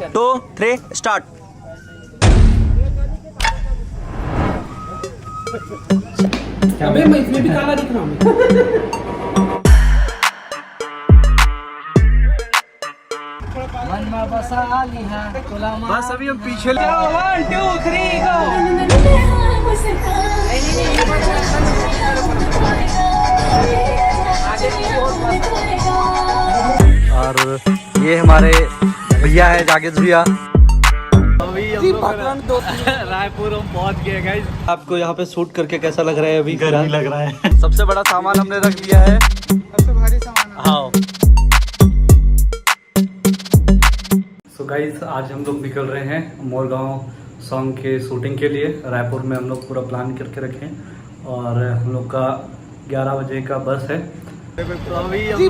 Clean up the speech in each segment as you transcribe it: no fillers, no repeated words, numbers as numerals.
2, 3 start. अबे मैं इसमें भी काला दिख रहा हूँ। बस अभी हम पीछे 1, 2, 3 गो। और ये हमारे भैया है जागेश भैया। अभी हम लोग रायपुर हम पहुंच गए गाइस। आपको यहाँ पे शूट करके कैसा लग रहा है? अभी गर्मी लग रहा है। सबसे बड़ा सामान हमने रख लिया है, सबसे भारी सामान। हाँ। सो गाइस आज हम लोग निकल रहे हैं मोरगांव सॉन्ग के शूटिंग के लिए। रायपुर में हम लोग पूरा प्लान करके रखे हैं और हम लोग का 11 बजे का बस है। तो अभी हम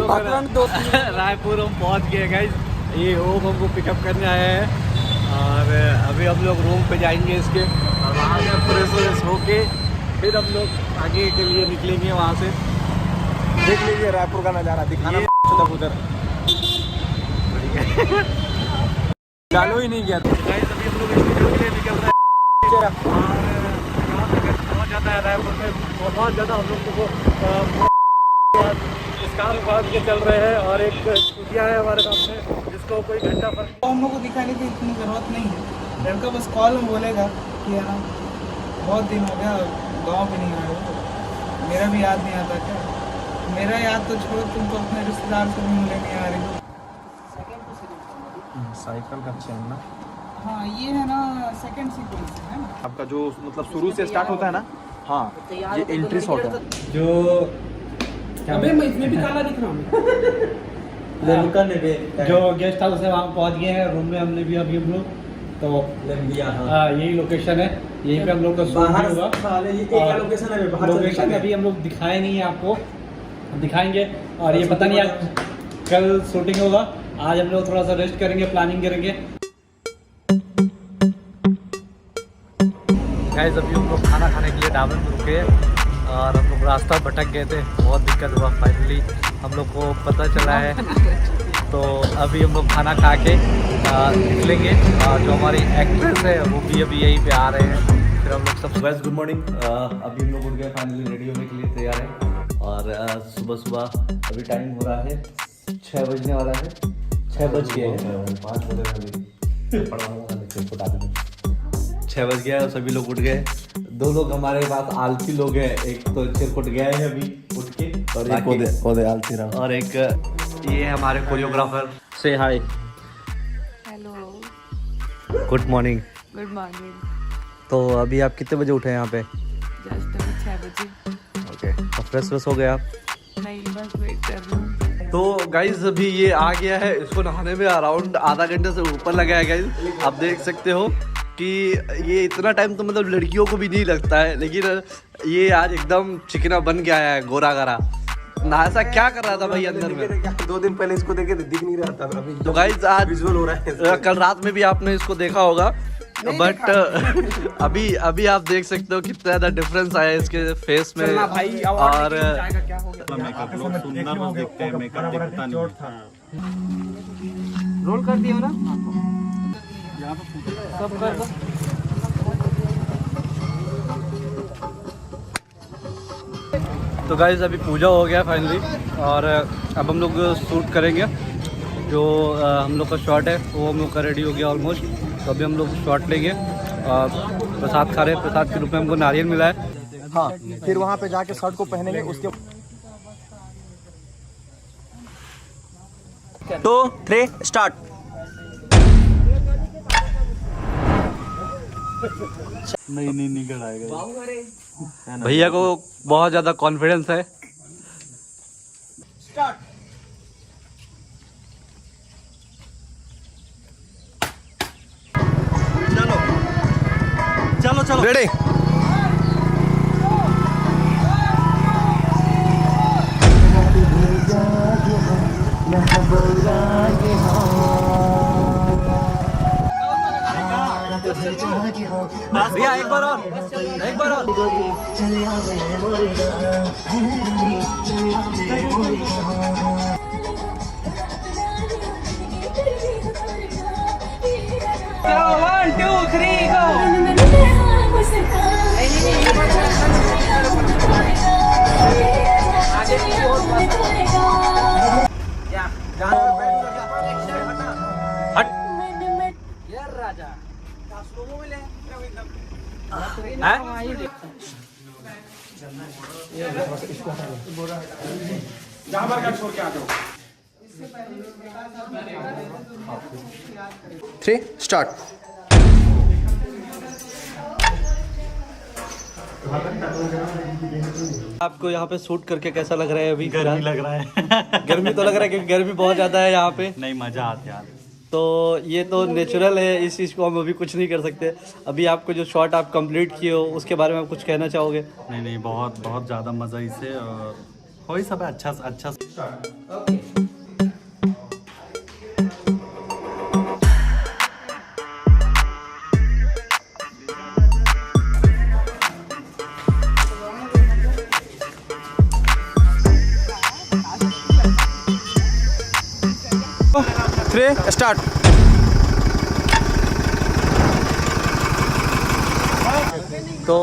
लोग रायपुर हम पहुंच गए गाइस। ये होप हमको पिकअप करने आया है और अभी हम लोग रूम पे जाएंगे इसके और वहाँ से फ्रेश होके फिर हम लोग आगे के लिए निकलेंगे। वहाँ से देख लीजिए रायपुर का नज़ारा दिखाना उधर। चालू ही नहीं किया। गाइस अभी हम लोग स्टूडियो के लिए निकल रहे हैं और यहाँ पे बहुत ज़्यादा है रायपुर में, बहुत ज़्यादा हम लोग को स्कार्फ बांध के चल रहे हैं और एक स्कूटिया है हमारे सामने जिसको कोई घंटा पर हम लोग को दिखाने की इतनी ज़रूरत नहीं है। लड़का बस कॉल में बोलेगा कि है ना बहुत दिन हो गया गाँव पे नहीं आए हो, मेरा भी याद नहीं आता क्या? मेरा याद तो छोड़ो, तुम तो अपने रिश्तेदार से भी मिलने नहीं आ रही हो। साइकिल का चैन ना, हाँ ये है ना सेकंड सीक्वेंस है ना आपका जो मतलब शुरू से स्टार्ट होता है ना, हाँ ये एंट्री शॉट है। जो अबे मैं इसमें भी काला दिख रहा हूँ। जो गेस्ट हाउस है वहाँ पहुँच गए हैं। रूम में हमने भी अभी हम लोग तो यही लोकेशन है, यहीं पे हम लोग का शूट भी होगा। लोकेशन अभी हम लोग दिखाए नहीं है आपको, हम दिखाएंगे। और ये पता नहीं आज कल शूटिंग होगा, आज हम लोग थोड़ा सा रेस्ट करेंगे, प्लानिंग करेंगे। गाइस अभी हम लोग खाना खाने के लिए ढाबे में रुके और हम लोग रास्ता भटक गए थे, बहुत दिक्कत हुआ। फाइनली हम लोग को पता चला है तो अभी हम लोग खाना खा के निकलेंगे। जो हमारी एक्ट्रेस है वो भी अभी यहीं पे आ रहे हैं। फिर हम लोग सब सुबह गुड मॉर्निंग। अभी हम लोग उठ गए, फाइनली रेडी होने के लिए तैयार हैं और सुबह सुबह अभी टाइम हो रहा है 6 बजने वाला है। 6 बज गए हैं, 5 बजे 6 बज गया है। सभी लोग उठ गए। 2 लोग हमारे पास आलसी लोग हैं, एक तो चिरकुट गया है अभी उठ के और एक आलसी रहा और एक ये है हमारे कोरियोग्राफर। से hi, hello, good morning. Good morning. तो अभी आप कितने बजे उठे हैं यहाँ पे? जस्ट अभी 6 बजे। ओके, तो फ्रेश हो गए आप? नहीं, बस वेट कर रही हूँ। तो गाइज अभी ये आ गया है, इसको नहाने में अराउंड आधा घंटे से ऊपर लगा है गाइज। आप देख सकते हो कि ये इतना टाइम तो मतलब लड़कियों को भी नहीं लगता है, लेकिन ये आज एकदम चिकना बन के आया है, गोरा गारा। ना ऐसा क्या कर रहा था भाई अंदर में? 2 दिन पहले इसको देखे दिख नहीं रहा था, अभी तो गाइज आज विजुअल हो रहा है। कल रात में भी आपने इसको देखा होगा, बट अभी आप देख सकते हो कितना ज़्यादा डिफरेंस आया है इसके फेस में। भाई और मेकअप लोग सुंदर बस देखते हैं, मेकअप दिखता नहीं। रोल कर दियो ना सब कर दो। तो गाइज अभी पूजा हो गया फाइनली और अब हम लोग शूट करेंगे। जो हम लोग का शॉट है वो हम लोग का रेडी हो गया ऑलमोस्ट। तो अभी हम लोग शॉट लेंगे और प्रसाद खा रहे हैं। प्रसाद के रूप में हमको नारियल मिला है। हाँ, फिर वहाँ पे जाके शर्ट को पहनेंगे उसके 2, 3 स्टार्ट। नहीं निकल आएगा। भैया को बहुत ज्यादा कॉन्फिडेंस है। स्टार्ट। चलो चलो रेडी। भैया एक बार और, एक बार और। 1 2 3 गो। Three start. आपको यहाँ पे शूट करके कैसा लग रहा है अभी? गर्मी लग रहा है। गर्मी तो लग रहा है क्योंकि गर्मी बहुत ज़्यादा है यहाँ पे। नहीं, मजा आता यार। तो ये तो नेचुरल है, इस चीज़ को हम अभी कुछ नहीं कर सकते। अभी आपको जो शॉट आप कंप्लीट किए हो उसके बारे में आप कुछ कहना चाहोगे? नहीं नहीं, बहुत बहुत ज़्यादा मज़ा इसे, और हो ही सब है अच्छा अच्छा। Three start. तो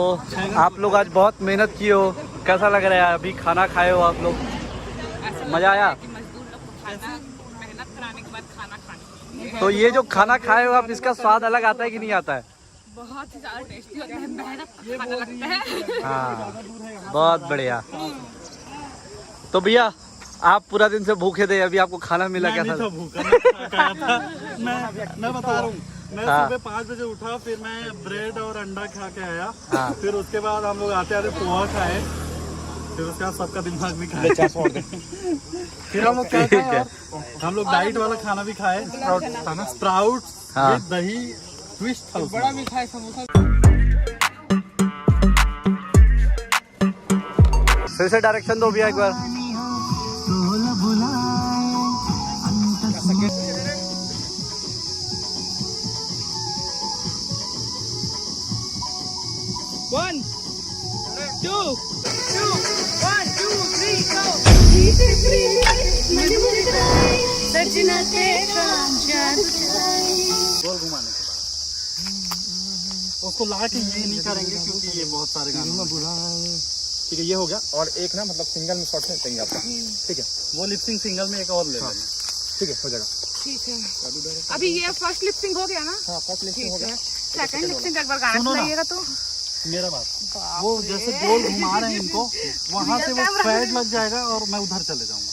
आप लोग आज बहुत मेहनत किए हो, कैसा लग रहा है? अभी खाना खाए हो आप लोग, मज़ा आया? तो ये जो खाना खाए हो आप, इसका स्वाद अलग आता है कि नहीं आता है? बहुत ही ज़्यादा टेस्टी होता है, मेहनत खाना लगता है। हाँ, बहुत बढ़िया। तो भैया आप पूरा दिन से भूखे थे, अभी आपको खाना मिला, कैसा? तो भूखा था। मैं बता रहा हूँ, मैं हाँ। सुबह 5 बजे उठा, फिर मैं ब्रेड और अंडा खा के आया। हाँ। फिर उसके बाद हम लोग आते आते पोहा खाए, फिर उसके बाद सबका दिमाग भी खाए। फिर हम लोग क्या ठीक खाए? है। और हम लोग डाइट वाला खाना भी खाए, स्प्राउट हाँ। विद दही ट्विस्ट था उसमें। बड़ा भी खाए समोसा। फिर से डायरेक्शन दो भैया एक बार। One, two, 1 2 3 go। गोल घुमाने के बाद उसको ला के ये नहीं करेंगे क्योंकि ये बहुत सारे गाने में ठीक है। ये हो गया, और एक ना मतलब सिंगल में शॉट देंगे आपका। ठीक है, वो लिपसिंग सिंगल में एक और ले लेंगे। ठीक है, हो जाएगा। ठीक है, अभी ये फर्स्ट लिपसिंग हो गया ना? हाँ, फर्स्ट लिस्टिंग हो गया। सेकंड लिपसिंग एक बार गाना सुनो ना। सुनाइएगा तो। मेरा बात, वो जैसे गोल घुमा रहे हैं इनको, वहां से वो फैट लग जाएगा और मैं उधर चले जाऊंगा।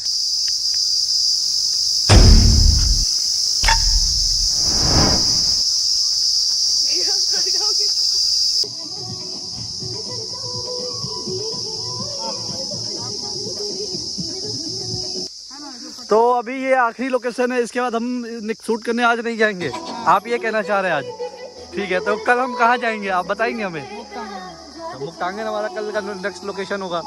तो अभी ये आखिरी लोकेशन है, इसके बाद हम शूट करने आज नहीं जाएंगे, आप ये कहना चाह रहे हैं आज? ठीक है, तो कल हम कहाँ जाएंगे आप बताएंगे हमें? मुक्तांगन हमारा कल का नेक्स्ट लोकेशन होगा।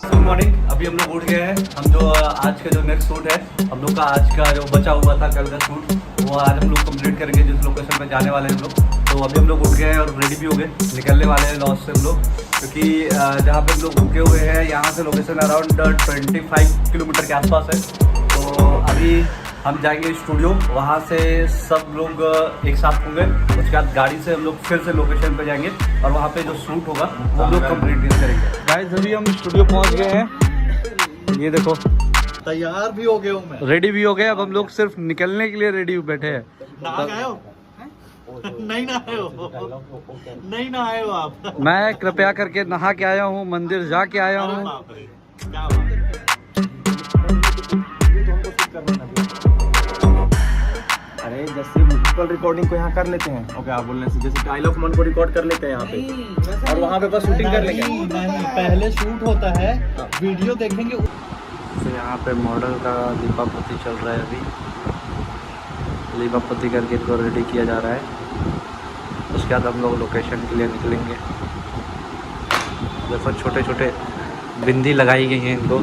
गुड मॉर्निंग, अभी हम लोग उठ गए हैं। हम जो आज का जो नेक्स्ट शूट है, हम लोग का आज का जो बचा हुआ था कल का शूट, वो आज हम लोग कंप्लीट करेंगे जिस लोकेशन पे जाने वाले हैं हम लोग। तो अभी हम लोग उठ गए हैं और रेडी भी हो गए, निकलने वाले हैं लॉस से हम लोग, क्योंकि जहाँ पे हम लोग रुके हुए हैं यहाँ से लोकेशन अराउंड 25 किलोमीटर के आसपास है। तो अभी हम जाएंगे स्टूडियो, वहाँ से सब लोग एक साथ होंगे, उसके बाद गाड़ी से हम लोग फिर से लोकेशन पे जाएंगे और वहाँ पे जो शूट होगा वो हम लोग कंप्लीट करेंगे। गाइस अभी हम स्टूडियो पहुँच गए हैं, ये देखो तैयार भी हो गया हूँ मैं, रेडी भी हो गए। अब हम लोग सिर्फ निकलने के लिए रेडी बैठे हैं। नहा गए हो? नहीं नहाए हो? नहीं नहाए हो आप? मैं कृपया करके नहा के आया हूँ, मंदिर जा के आया अरे हूँ। बाप रे, क्या बात है। अरे जैसे म्यूजिकल रिकॉर्डिंग को यहाँ कर लेते हैं, ओके आप बोलने से जैसे आई लव मन को रिकॉर्ड कर लेते हैं यहाँ पे, और वहाँ पे बस शूटिंग कर लेंगे। नहीं, पहले शूट होता है, वीडियो देखेंगे। तो यहाँ पे मॉडल का लिपापोती चल रहा है, अभी लिपापोती करके इनको रेडी किया जा रहा है। उसके बाद हम लोग लोकेशन के लिए निकलेंगे। देखो छोटे छोटे बिंदी लगाई गई हैं इनको।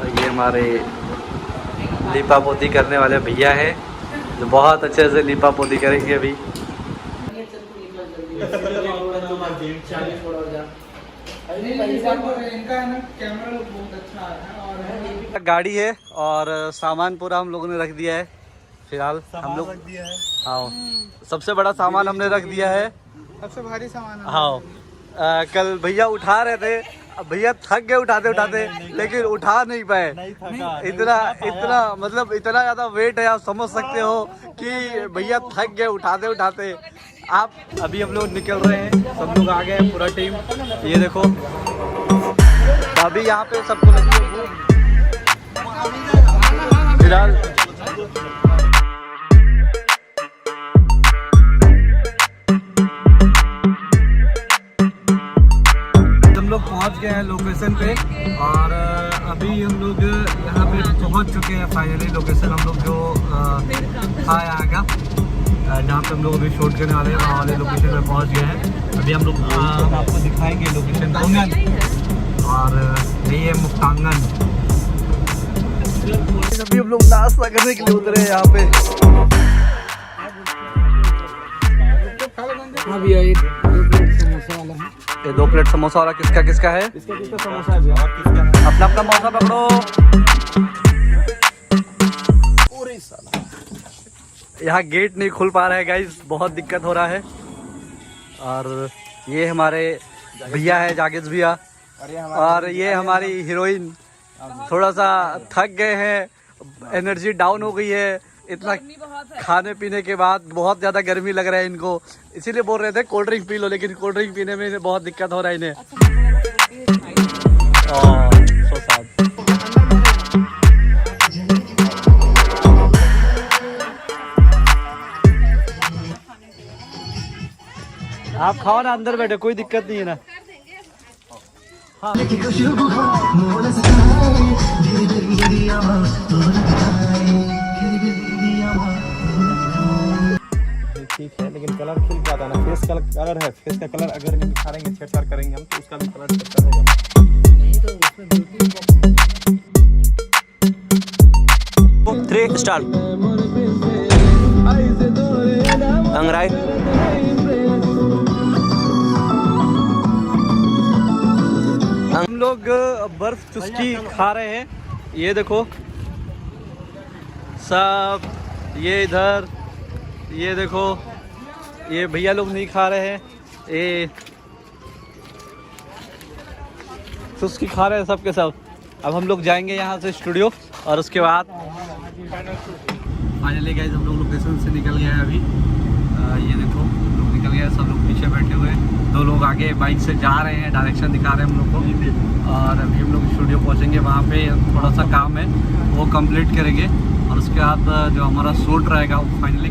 ये हमारे लिपापोती करने वाले भैया हैं जो बहुत अच्छे से लिपापोती करेंगे अभी। इनका है ना कैमरा लुक बहुत अच्छा आ रहा है, और गाड़ी है और सामान पूरा हम लोगों ने रख दिया है फिलहाल हम लोग। हाँ सबसे बड़ा सामान हमने रख दिया है, सबसे भारी सामान है। हाँ कल भैया उठा रहे थे, अब भैया थक गए उठाते उठाते लेकिन उठा नहीं पाए। इतना मतलब इतना ज़्यादा वेट है, आप समझ सकते हो कि भैया थक गए उठाते उठाते। आप अभी हम लोग निकल रहे हैं, सब लोग आ गए हैं पूरा टीम। ये देखो तो अभी यहाँ पे सबको लगी है भूख फिलहाल। हम लोग पहुँच गए हैं लोकेशन पे और अभी हम लोग यहाँ पे पहुँच चुके हैं फाइनली लोकेशन। हम लोग जो आएगा जहाँ पे हम लोग अभी शूट करने वाले हैं वहाँ वाले लोकेशन पे पहुँच गए हैं। अभी हम लोग आपको दिखाएंगे लोकेशन और ये है मुक्तांगन। अभी हम लोग नाश्ता करने के लिए उतरे हैं यहाँ पे। अभी एक समोसा वाला है, ये 2 प्लेट समोसा वाला किसका किसका है? किसका समोसा है और किसका है? अपना अपना मौसा पकड़ो। यहाँ गेट नहीं खुल पा रहा है गाइस, बहुत दिक्कत हो रहा है। और ये हमारे भैया है जागेश भैया और ये हमारी हीरोइन थोड़ा सा थक गए हैं, एनर्जी डाउन हो गई है इतना खाने पीने के बाद। बहुत ज़्यादा गर्मी लग रहा है इनको, इसीलिए बोल रहे थे कोल्ड ड्रिंक पी लो, लेकिन कोल्ड ड्रिंक पीने में इन्हें बहुत दिक्कत हो रहा है इन्हें। So sad. आप खाओ ना, अंदर बैठे, कोई दिक्कत नहीं है ना। हाँ ठीक है लेकिन कलर खिल जाता ना, फेस कलर है, फेस का कलर अगर नहीं निखारेंगे छेड़छाड़ करेंगे हम तो उसका भी कलर छेड़छाड़ होगा। थ्री स्टार्ट अंगराई। हम लोग बर्फ चुस्की खा रहे हैं, ये देखो सब, ये इधर ये देखो, ये भैया लोग नहीं खा रहे हैं, ये चुस्की खा रहे हैं सब के सब। अब हम लोग जाएंगे यहाँ से स्टूडियो और उसके बाद फाइनली गाइस हम लोग लोकेशन से निकल गए हैं अभी। ये देखो लोग निकल गए, सब लोग पीछे बैठे हुए हैं, 2 लोग आगे बाइक से जा रहे हैं, डायरेक्शन दिखा रहे हैं हम लोग को। और अभी हम लोग स्टूडियो पहुँचेंगे, वहाँ पे थोड़ा सा काम है वो कंप्लीट करेंगे और उसके बाद जो हमारा शूट रहेगा वो फाइनली